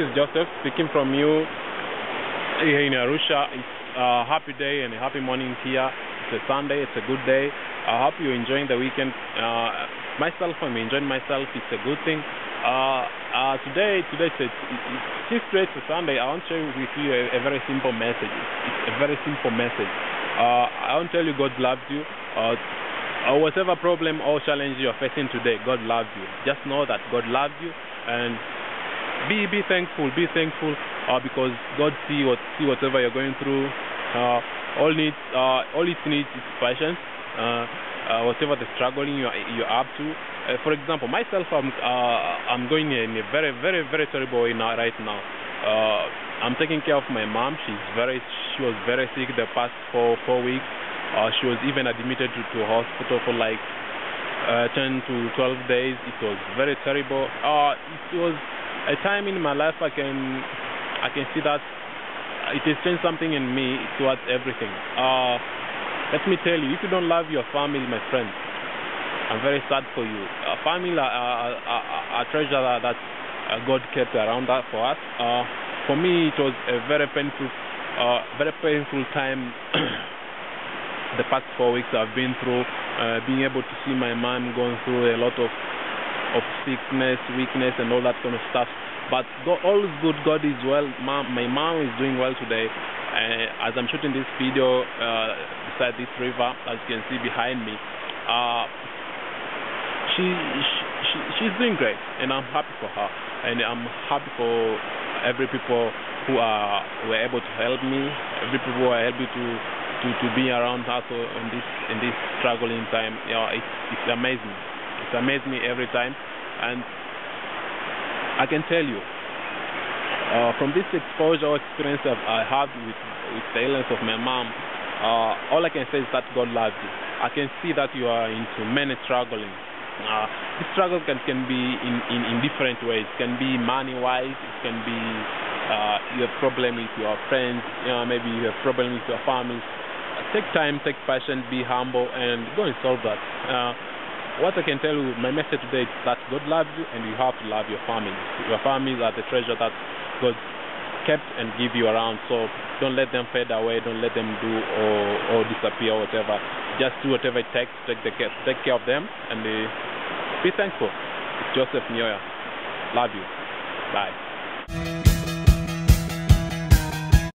is Joseph speaking from you here in Arusha. It's a happy day and a happy morning here. It's a Sunday, it's a good day. I hope you're enjoying the weekend. Myself, I'm enjoying myself. It's a good thing. Today it's a Sunday. I want to share with you a very simple message. It's a very simple message. I want to tell you God loves you. Whatever problem or challenge you're facing today, God loves you. Just know that God loves you, and be thankful. Be thankful because God see whatever you're going through. All it needs is patience. Whatever the struggling you're up to. For example, myself, I'm going in a very terrible way now, right now. I'm taking care of my mom. She was very sick the past four weeks. She was even admitted to hospital for like 10 to 12 days. It was very terrible. It was a time in my life I can see that it has changed something in me towards everything. Let me tell you, if you don't love your family, my friend, I'm very sad for you. Family are a treasure that God kept around that for us. For me, it was a very painful time. The past 4 weeks I've been through, being able to see my mom going through a lot of sickness, weakness, and all that kind of stuff. But all is good. God is well. My mom is doing well today. As I'm shooting this video beside this river, as you can see behind me, she's doing great, and I'm happy for her, and I'm happy for every people who were able to help me, every people who are able to be around her in this struggling time. It's amazing. It amazes me every time, and I can tell you from this exposure or experience that I had with the illness of my mom, all I can say is that God loves you. I can see that you are into many struggling. This struggle can be in different ways. It can be money-wise. It can be you have problem with your friends. Maybe you have problem with your family. Take time, take patience, be humble, and go and solve that. What I can tell you, my message today is that God loves you, and you have to love your family. Your families are the treasure that God kept and give you around. So don't let them fade away. Don't let them do or disappear or whatever. Just do whatever it takes to take care of them, and be thankful. It's Joseph Nyoya. Love you. Bye.